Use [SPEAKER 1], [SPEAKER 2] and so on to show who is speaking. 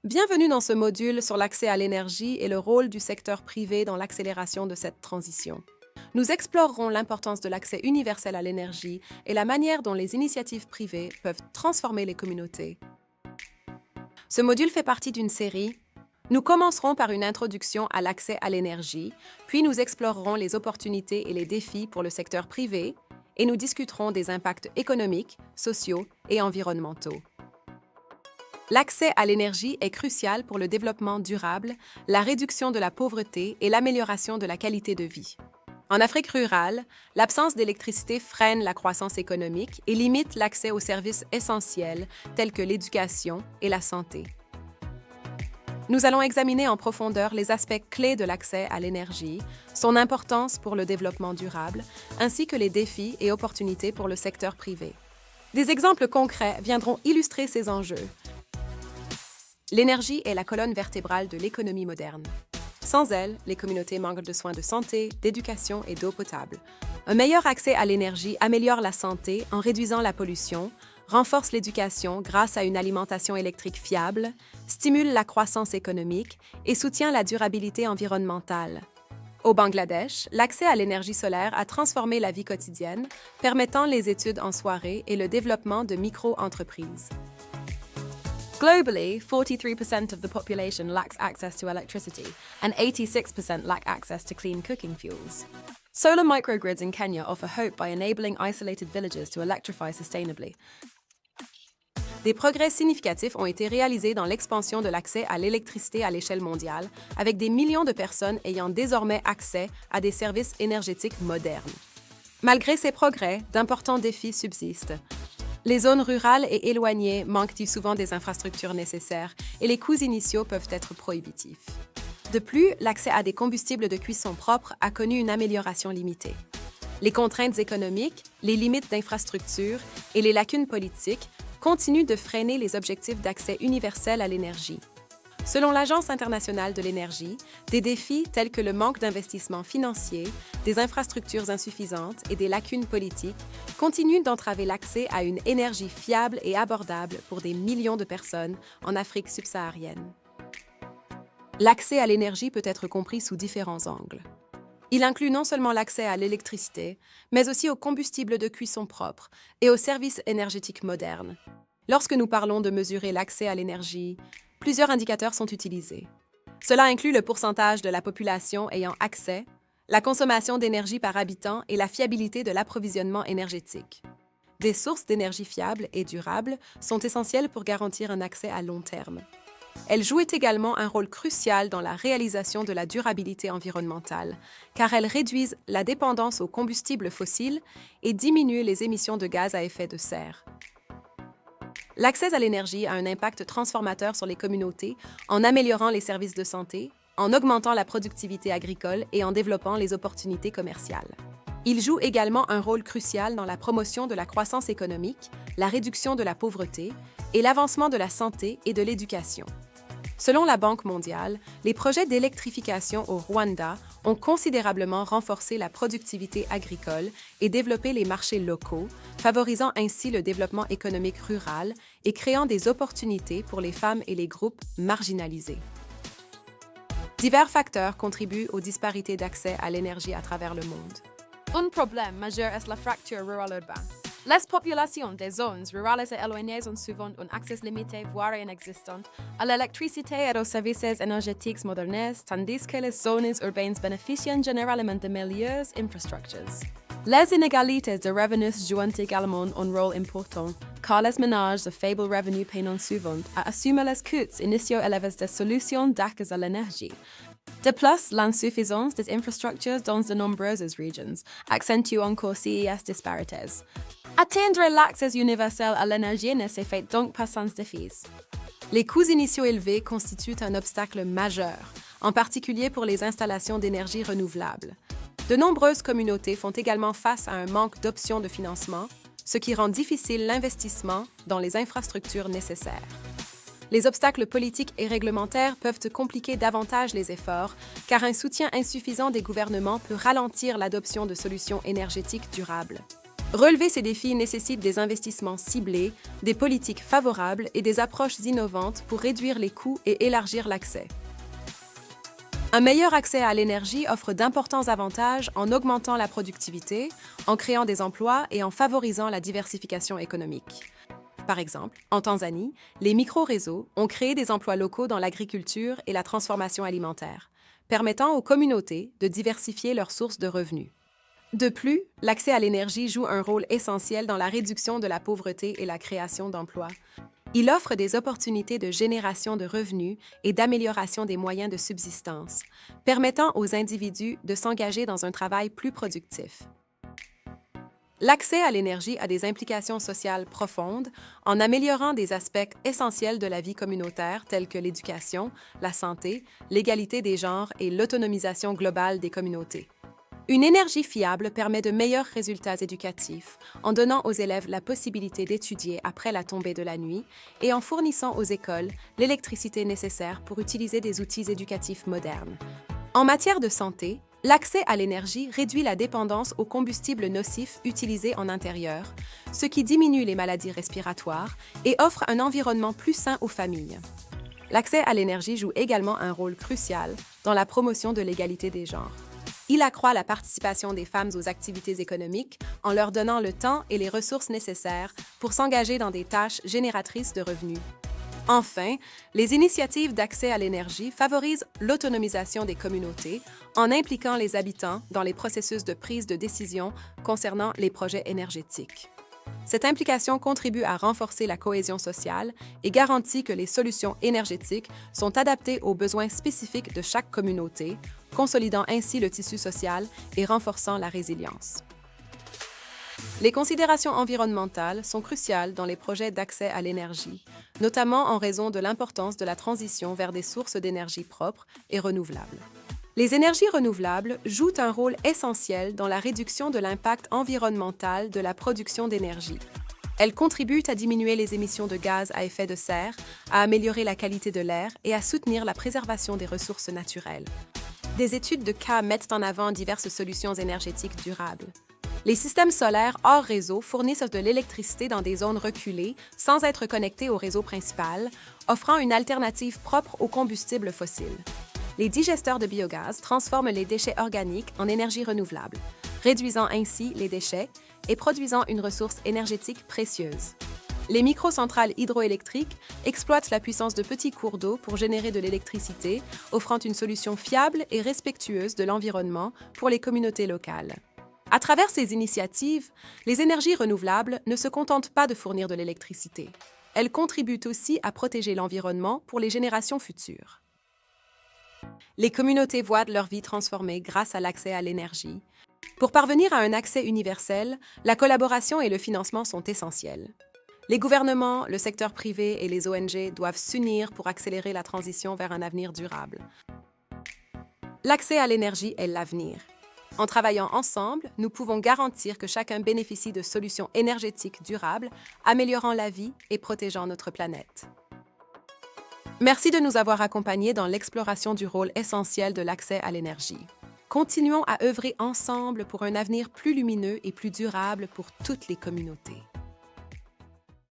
[SPEAKER 1] Bienvenue dans ce module sur l'accès à l'énergie et le rôle du secteur privé dans l'accélération de cette transition. Nous explorerons l'importance de l'accès universel à l'énergie et la manière dont les initiatives privées peuvent transformer les communautés. Ce module fait partie d'une série. Nous commencerons par une introduction à l'accès à l'énergie, puis nous explorerons les opportunités et les défis pour le secteur privé, et nous discuterons des impacts économiques, sociaux et environnementaux. L'accès à l'énergie est crucial pour le développement durable, la réduction de la pauvreté et l'amélioration de la qualité de vie. En Afrique rurale, l'absence d'électricité freine la croissance économique et limite l'accès aux services essentiels tels que l'éducation et la santé. Nous allons examiner en profondeur les aspects clés de l'accès à l'énergie, son importance pour le développement durable, ainsi que les défis et opportunités pour le secteur privé. Des exemples concrets viendront illustrer ces enjeux. L'énergie est la colonne vertébrale de l'économie moderne. Sans elle, les communautés manquent de soins de santé, d'éducation et d'eau potable. Un meilleur accès à l'énergie améliore la santé en réduisant la pollution, renforce l'éducation grâce à une alimentation électrique fiable, stimule la croissance économique et soutient la durabilité environnementale. Au Bangladesh, l'accès à l'énergie solaire a transformé la vie quotidienne, permettant les études en soirée et le développement de micro-entreprises. Globally, 43% of the population lacks access to electricity, and 86% lack access to clean cooking fuels. Solar microgrids in Kenya offer hope by enabling isolated villages to electrify sustainably. Des progrès significatifs ont été réalisés dans l'expansion de l'accès à l'électricité à l'échelle mondiale, avec des millions de personnes ayant désormais accès à des services énergétiques modernes. Malgré ces progrès, d'importants défis subsistent. Les zones rurales et éloignées manquent souvent des infrastructures nécessaires et les coûts initiaux peuvent être prohibitifs. De plus, l'accès à des combustibles de cuisson propres a connu une amélioration limitée. Les contraintes économiques, les limites d'infrastructures et les lacunes politiques continuent de freiner les objectifs d'accès universel à l'énergie. Selon l'Agence internationale de l'énergie, des défis tels que le manque d'investissements financiers, des infrastructures insuffisantes et des lacunes politiques continuent d'entraver l'accès à une énergie fiable et abordable pour des millions de personnes en Afrique subsaharienne. L'accès à l'énergie peut être compris sous différents angles. Il inclut non seulement l'accès à l'électricité, mais aussi aux combustibles de cuisson propres et aux services énergétiques modernes. Lorsque nous parlons de mesurer l'accès à l'énergie, plusieurs indicateurs sont utilisés. Cela inclut le pourcentage de la population ayant accès, la consommation d'énergie par habitant et la fiabilité de l'approvisionnement énergétique. Des sources d'énergie fiables et durables sont essentielles pour garantir un accès à long terme. Elles jouent également un rôle crucial dans la réalisation de la durabilité environnementale, car elles réduisent la dépendance aux combustibles fossiles et diminuent les émissions de gaz à effet de serre. L'accès à l'énergie a un impact transformateur sur les communautés en améliorant les services de santé, en augmentant la productivité agricole et en développant les opportunités commerciales. Il joue également un rôle crucial dans la promotion de la croissance économique, la réduction de la pauvreté et l'avancement de la santé et de l'éducation. Selon la Banque mondiale, les projets d'électrification au Rwanda ont considérablement renforcé la productivité agricole et développé les marchés locaux, favorisant ainsi le développement économique rural et créant des opportunités pour les femmes et les groupes marginalisés. Divers facteurs contribuent aux disparités d'accès à l'énergie à travers le monde.
[SPEAKER 2] Un problème majeur est la fracture rural-urbaine. Les populations des zones rurales et éloignées ont souvent un accès limité, voire inexistant, à l'électricité et aux services énergétiques modernes, tandis que les zones urbaines bénéficient généralement de meilleures infrastructures. Les inégalités de revenus jouent également un rôle important, car les ménages de faible revenu peinent souvent à assumer les coûts initiaux élevés des solutions d'accès à l'énergie. De plus, l'insuffisance des infrastructures dans de nombreuses régions accentue encore ces disparités. Atteindre l'accès universel à l'énergie ne se fait donc pas sans défis.
[SPEAKER 1] Les coûts initiaux élevés constituent un obstacle majeur, en particulier pour les installations d'énergie renouvelable. De nombreuses communautés font également face à un manque d'options de financement, ce qui rend difficile l'investissement dans les infrastructures nécessaires. Les obstacles politiques et réglementaires peuvent compliquer davantage les efforts, car un soutien insuffisant des gouvernements peut ralentir l'adoption de solutions énergétiques durables. Relever ces défis nécessite des investissements ciblés, des politiques favorables et des approches innovantes pour réduire les coûts et élargir l'accès. Un meilleur accès à l'énergie offre d'importants avantages en augmentant la productivité, en créant des emplois et en favorisant la diversification économique. Par exemple, en Tanzanie, les micro-réseaux ont créé des emplois locaux dans l'agriculture et la transformation alimentaire, permettant aux communautés de diversifier leurs sources de revenus. De plus, l'accès à l'énergie joue un rôle essentiel dans la réduction de la pauvreté et la création d'emplois. Il offre des opportunités de génération de revenus et d'amélioration des moyens de subsistance, permettant aux individus de s'engager dans un travail plus productif. L'accès à l'énergie a des implications sociales profondes en améliorant des aspects essentiels de la vie communautaire tels que l'éducation, la santé, l'égalité des genres et l'autonomisation globale des communautés. Une énergie fiable permet de meilleurs résultats éducatifs en donnant aux élèves la possibilité d'étudier après la tombée de la nuit et en fournissant aux écoles l'électricité nécessaire pour utiliser des outils éducatifs modernes. En matière de santé, l'accès à l'énergie réduit la dépendance aux combustibles nocifs utilisés en intérieur, ce qui diminue les maladies respiratoires et offre un environnement plus sain aux familles. L'accès à l'énergie joue également un rôle crucial dans la promotion de l'égalité des genres. Il accroît la participation des femmes aux activités économiques en leur donnant le temps et les ressources nécessaires pour s'engager dans des tâches génératrices de revenus. Enfin, les initiatives d'accès à l'énergie favorisent l'autonomisation des communautés en impliquant les habitants dans les processus de prise de décision concernant les projets énergétiques. Cette implication contribue à renforcer la cohésion sociale et garantit que les solutions énergétiques sont adaptées aux besoins spécifiques de chaque communauté, consolidant ainsi le tissu social et renforçant la résilience. Les considérations environnementales sont cruciales dans les projets d'accès à l'énergie, notamment en raison de l'importance de la transition vers des sources d'énergie propres et renouvelables. Les énergies renouvelables jouent un rôle essentiel dans la réduction de l'impact environnemental de la production d'énergie. Elles contribuent à diminuer les émissions de gaz à effet de serre, à améliorer la qualité de l'air et à soutenir la préservation des ressources naturelles. Des études de cas mettent en avant diverses solutions énergétiques durables. Les systèmes solaires hors réseau fournissent de l'électricité dans des zones reculées sans être connectés au réseau principal, offrant une alternative propre aux combustibles fossiles. Les digesteurs de biogaz transforment les déchets organiques en énergie renouvelable, réduisant ainsi les déchets et produisant une ressource énergétique précieuse. Les microcentrales hydroélectriques exploitent la puissance de petits cours d'eau pour générer de l'électricité, offrant une solution fiable et respectueuse de l'environnement pour les communautés locales. À travers ces initiatives, les énergies renouvelables ne se contentent pas de fournir de l'électricité. Elles contribuent aussi à protéger l'environnement pour les générations futures. Les communautés voient leur vie transformée grâce à l'accès à l'énergie. Pour parvenir à un accès universel, la collaboration et le financement sont essentiels. Les gouvernements, le secteur privé et les ONG doivent s'unir pour accélérer la transition vers un avenir durable. L'accès à l'énergie est l'avenir. En travaillant ensemble, nous pouvons garantir que chacun bénéficie de solutions énergétiques durables, améliorant la vie et protégeant notre planète. Merci de nous avoir accompagnés dans l'exploration du rôle essentiel de l'accès à l'énergie. Continuons à œuvrer ensemble pour un avenir plus lumineux et plus durable pour toutes les communautés.